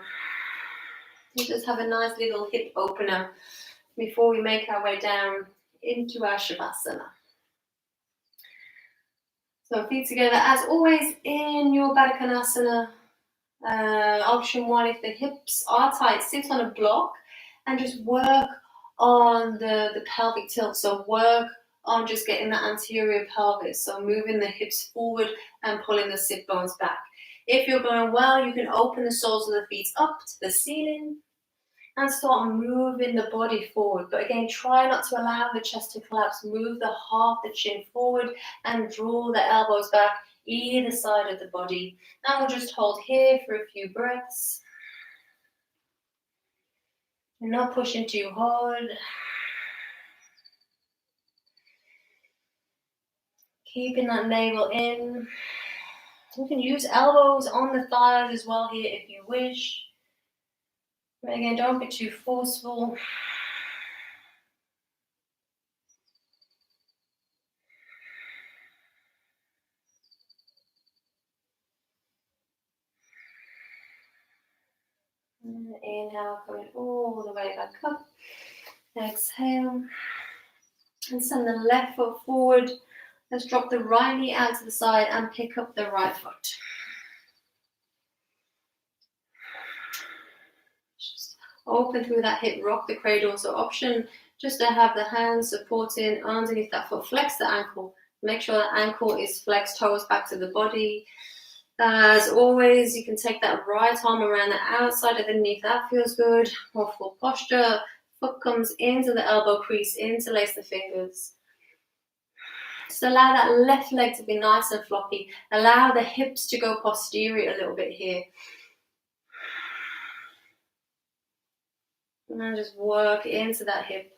We just have a nice little hip opener before we make our way down into our Shavasana. So feet together as always in your Baddha Konasana. Option one, if the hips are tight, sit on a block and just work on the pelvic tilt. So work on just getting the anterior pelvis. So moving the hips forward and pulling the sit bones back. If you're going well, you can open the soles of the feet up to the ceiling and start moving the body forward. But again, try not to allow the chest to collapse. Move the half the chin forward and draw the elbows back either side of the body. And we'll just hold here for a few breaths. You're not pushing too hard. Keeping that navel in. You can use elbows on the thighs as well here if you wish. But again, don't be too forceful. Inhale, coming all the way back up. Exhale. And send the left foot forward. Let's drop the right knee out to the side and pick up the right foot. Just open through that hip, rock the cradle. So option just to have the hands supporting underneath that foot. Flex the ankle. Make sure the ankle is flexed, toes back to the body. As always, you can take that right arm around the outside of the knee if that feels good. More full posture. Foot comes into the elbow crease, interlace the fingers. Just allow that left leg to be nice and floppy. Allow the hips to go posterior a little bit here. And then just work into that hip.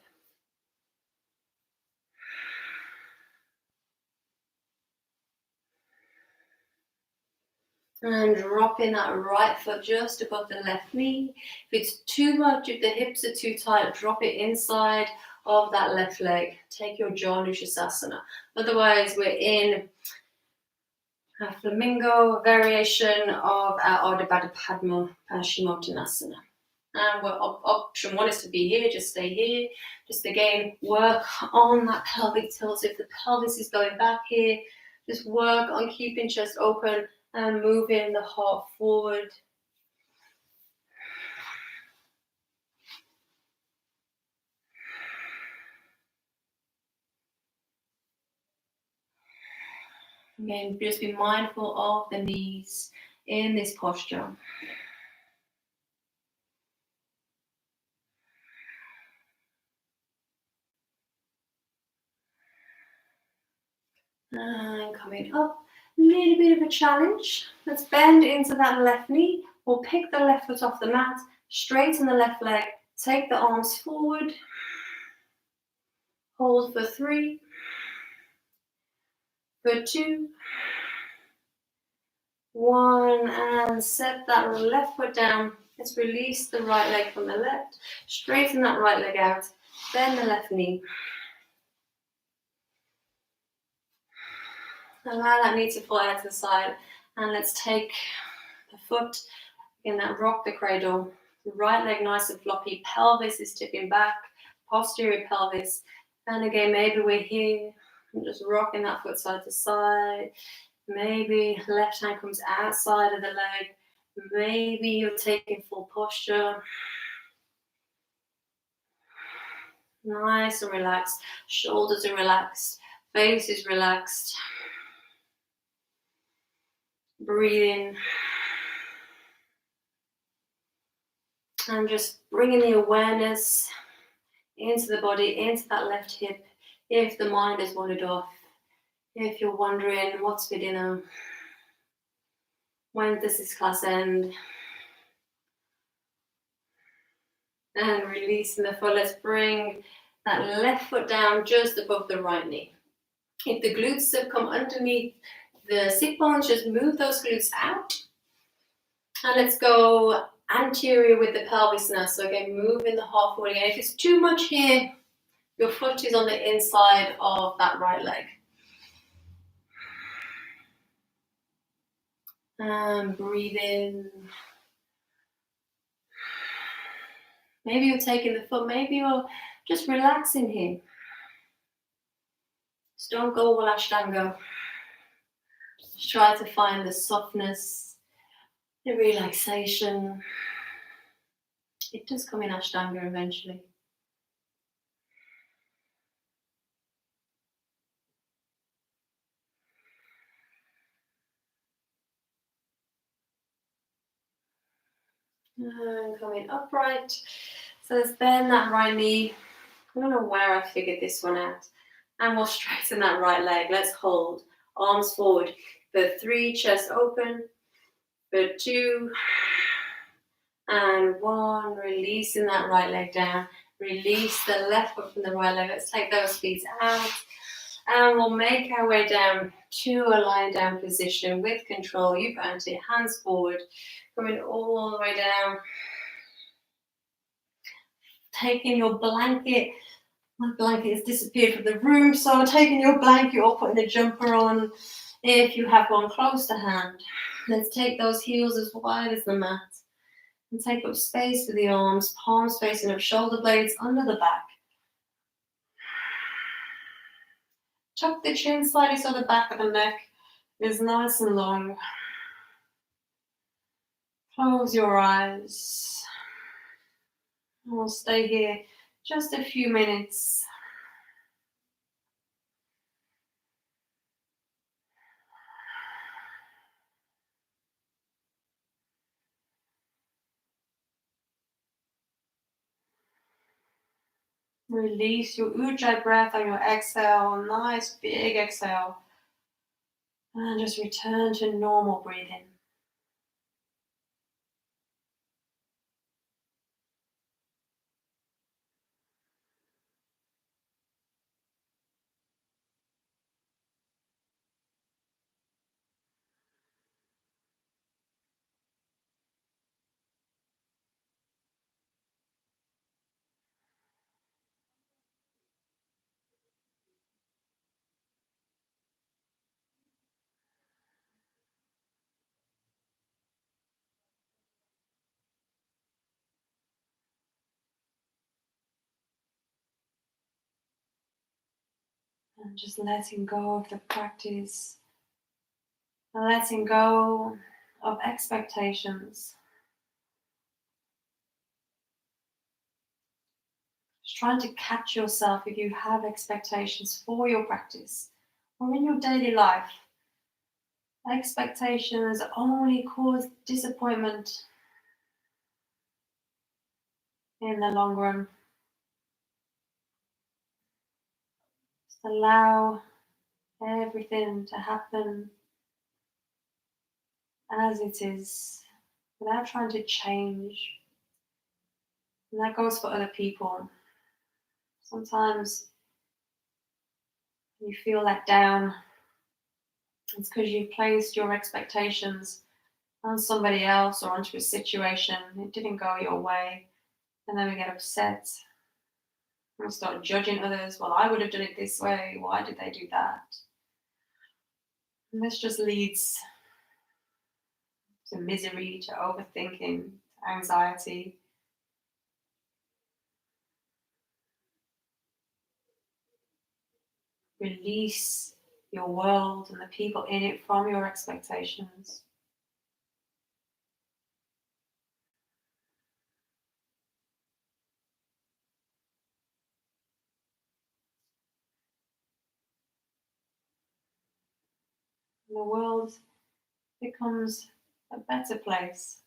And dropping that right foot just above the left knee. If it's too much, if the hips are too tight, drop it inside of that left leg. Take your Janushasana. Otherwise, we're in a flamingo variation of our Ardha Baddha Padma Paschimottanasana. And option one is to be here, just stay here. Just again, work on that pelvic tilt. If the pelvis is going back here, just work on keeping chest open and moving the heart forward. Again, just be mindful of the knees in this posture. And coming up, a little bit of a challenge. Let's bend into that left knee. We'll pick the left foot off the mat, straighten the left leg, take the arms forward. Hold for 3, for 2, 1, and set that left foot down. Let's release the right leg from the left, straighten that right leg out, bend the left knee. Allow that knee to fly out to the side, and let's take the foot in that rock the cradle. The right leg nice and floppy, pelvis is tipping back, posterior pelvis. And again, maybe we're here, and just rocking that foot side to side. Maybe left hand comes outside of the leg. Maybe you're taking full posture. Nice and relaxed. Shoulders are relaxed. Face is relaxed. Breathe in. And just bringing the awareness into the body, into that left hip. If the mind is wandered off. If you're wondering what's for dinner. When does this class end? And releasing the foot. Let's bring that left foot down just above the right knee. If the glutes have come underneath the sit bones, just move those glutes out. And let's go anterior with the pelvis now. So again, moving the heart forward again. If it's too much here, your foot is on the inside of that right leg. And breathe in. Maybe you're taking the foot, maybe you're just relaxing here. Just don't go all Ashtanga. Just try to find the softness, the relaxation. It does come in Ashtanga eventually. And coming upright. So let's bend that right knee. I don't know where I figured this one out. And we'll straighten that right leg. Let's hold. Arms forward. For 3, chest open. For 2. And 1. Releasing that right leg down. Release the left foot from the right leg. Let's take those feet out. And we'll make our way down to a lying down position with control. You've earned it. Hands forward. Coming all the way down. Taking your blanket. My blanket has disappeared from the room, so taking your blanket or putting a jumper on if you have one close to hand. Let's take those heels as wide as the mat and take up space for the arms, palms facing up, shoulder blades under the back. Tuck the chin slightly so the back of the neck is nice and long. Close your eyes. We'll stay here just a few minutes. Release your Ujjayi breath on your exhale, nice big exhale. And just return to normal breathing. And just letting go of the practice, letting go of expectations. Just trying to catch yourself if you have expectations for your practice or in your daily life. Expectations only cause disappointment in the long run. Just allow everything to happen as it is without trying to change. And that goes for other people. Sometimes you feel let down. It's because you've placed your expectations on somebody else or onto a situation. It didn't go your way. And then we get upset. We start judging others. Well, I would have done it this way. Why did they do that? And this just leads to misery, to overthinking, to anxiety. Release your world and the people in it from your expectations. And the world becomes a better place.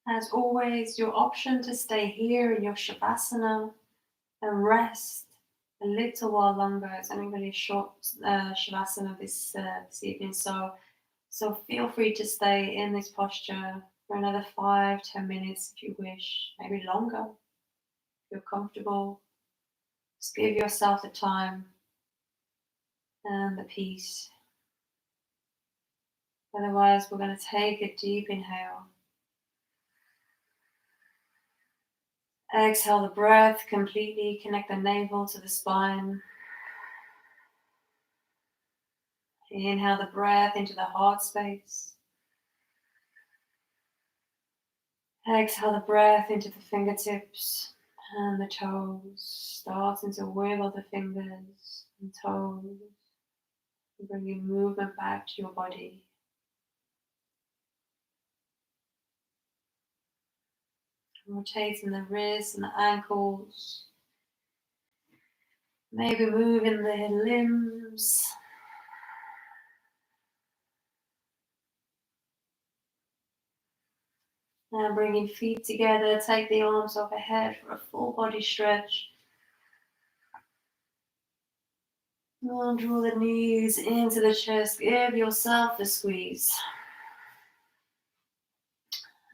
As always, your option to stay here in your Shavasana and rest a little while longer. It's only really short Shavasana this evening, so feel free to stay in this posture for another 5-10 minutes if you wish, maybe longer. If you're comfortable, just give yourself the time and the peace. Otherwise, we're going to take a deep inhale. Exhale the breath completely, connect the navel to the spine. Inhale the breath into the heart space. Exhale the breath into the fingertips and the toes. Starting to wiggle the fingers and toes. Bringing movement back to your body. Rotating the wrists and the ankles. Maybe moving the limbs. And bringing feet together. Take the arms overhead for a full body stretch. And draw the knees into the chest. Give yourself a squeeze.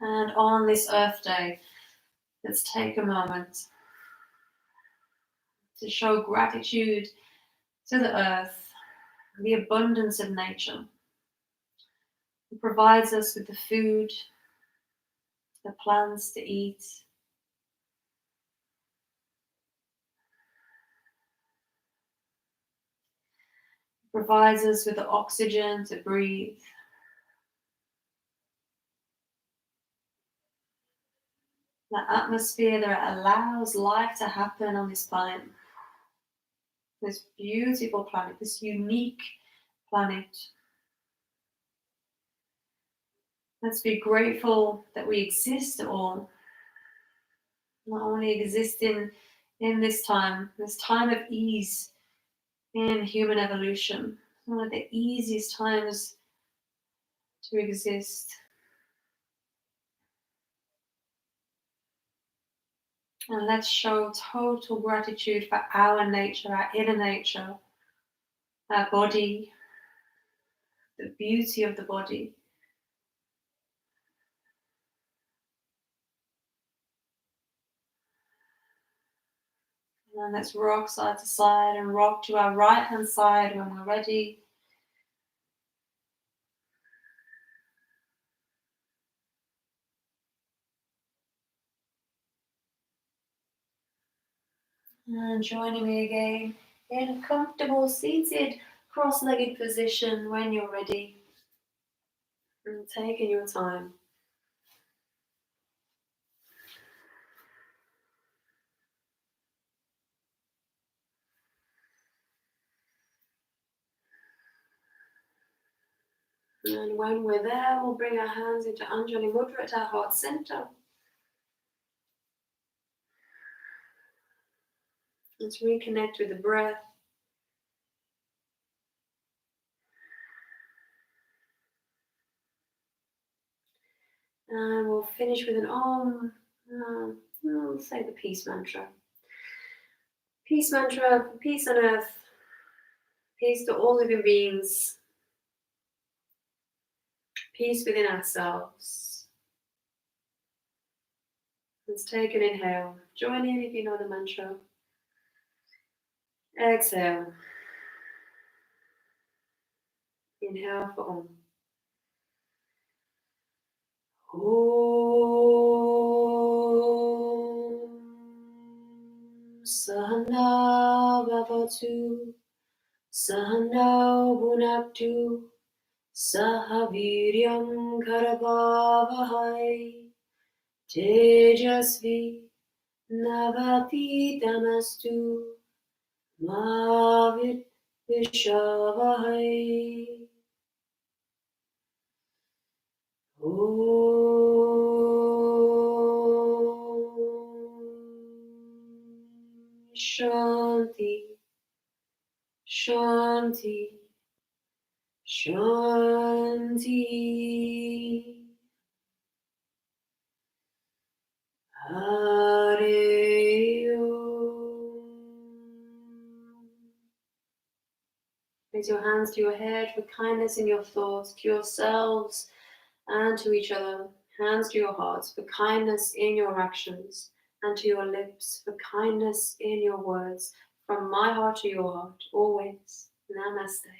And on this Earth Day, let's take a moment to show gratitude to the earth, the abundance of nature. It provides us with the food, the plants to eat. It provides us with the oxygen to breathe. The atmosphere that allows life to happen on this planet. This beautiful planet, this unique planet. Let's be grateful that we exist at all. Not only existing in this time of ease in human evolution, one of the easiest times to exist. And let's show total gratitude for our nature, our inner nature, our body, the beauty of the body. And let's rock side to side and rock to our right hand side when we're ready. And joining me again in a comfortable seated cross-legged position when you're ready. And taking your time. And when we're there, we'll bring our hands into Anjali Mudra at our heart center. Let's reconnect with the breath. And we'll finish with an Om. We'll say the peace mantra. Peace mantra, peace on earth, peace to all living beings, peace within ourselves. Let's take an inhale. Join in if you know the mantra. Exhale. Inhale for Om. Om Sahana Bhavatu Sahana Bhunaktu Sahaviryam Karavavahai Tejasvi Navadidamastu Mavit Vishavahai. Shanti, Shanti, Shanti. Hare Om. Raise your hands to your head for kindness in your thoughts, to yourselves and to each other. Hands to your hearts for kindness in your actions, and to your lips for kindness in your words. From my heart to your heart, always. Namaste.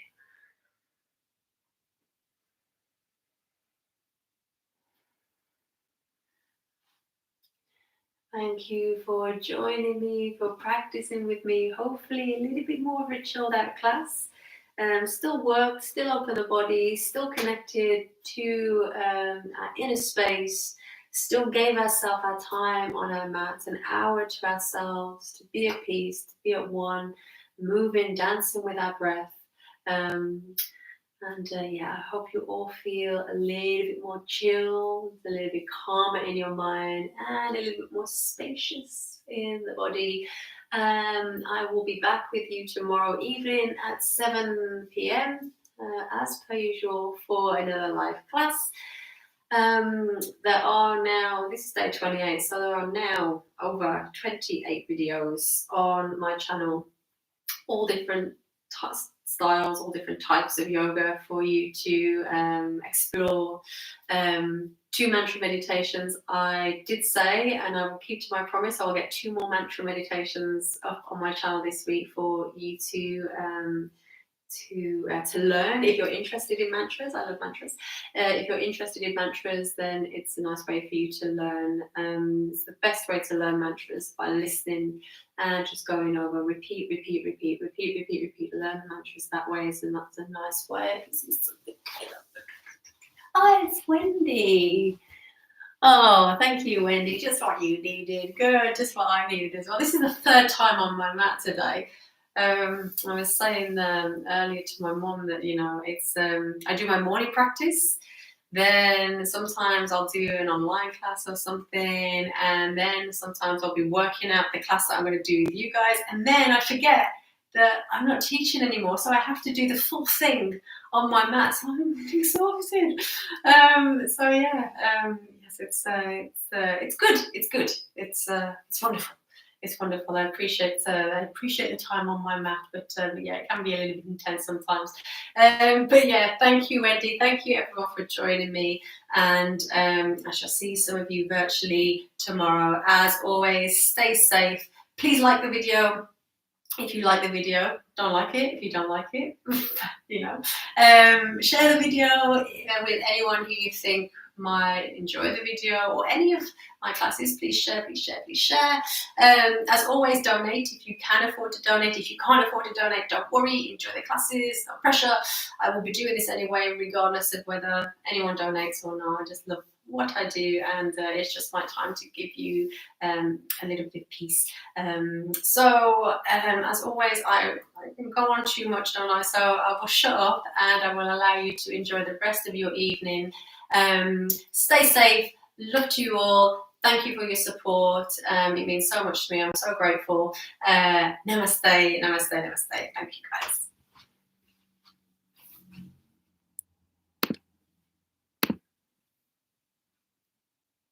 Thank you for joining me, for practicing with me. Hopefully, a little bit more of a chilled out class. Still worked, still open the body, still connected to our inner space, still gave ourselves our time on our mat, an hour to ourselves to be at peace, to be at one, moving, dancing with our breath. Um, yeah, I hope you all feel a little bit more chilled, a little bit calmer in your mind, and a little bit more spacious in the body. I will be back with you tomorrow evening at 7 p.m. As per usual for another live class. There are now, this is day 28, so there are now over 28 videos on my channel, all different styles, all different types of yoga for you to explore. 2 mantra meditations. I did say, and I will keep to my promise, I will get 2 more mantra meditations up on my channel this week for you to learn. If you're interested in mantras, I love mantras. If you're interested in mantras, then it's a nice way for you to learn. It's the best way to learn mantras, by listening and just going over, repeat, learn the mantras that way. So that's a nice way. Oh, it's Wendy. Oh, thank you, Wendy. Just what you needed. Good, just what I needed as well. This is the 3rd time on my mat today. I was saying earlier to my mom that, it's I do my morning practice, then sometimes I'll do an online class or something, and then sometimes I'll be working out the class that I'm going to do with you guys, and then I forget that I'm not teaching anymore, so I have to do the full thing on my mat. So I'm exhausted. So yeah, yes, it's good. It's good. It's wonderful. It's wonderful. I appreciate the time on my mat, but yeah, it can be a little bit intense sometimes. But yeah, thank you, Wendy. Thank you, everyone, for joining me, and I shall see some of you virtually tomorrow. As always, stay safe. Please like the video. If you like the video, don't like it. If you don't like it, share the video with anyone who you think might enjoy the video or any of my classes. Please share. As always, donate if you can afford to donate. If you can't afford to donate, don't worry. Enjoy the classes, no pressure. I will be doing this anyway, regardless of whether anyone donates or not. I just love what I do, and it's just my time to give you a little bit of peace. As always, I can go on too much, don't I? So I will shut up and I will allow you to enjoy the rest of your evening. Stay safe. Love to you all. Thank you for your support. It means so much to me. I'm so grateful. Namaste. Thank you, guys.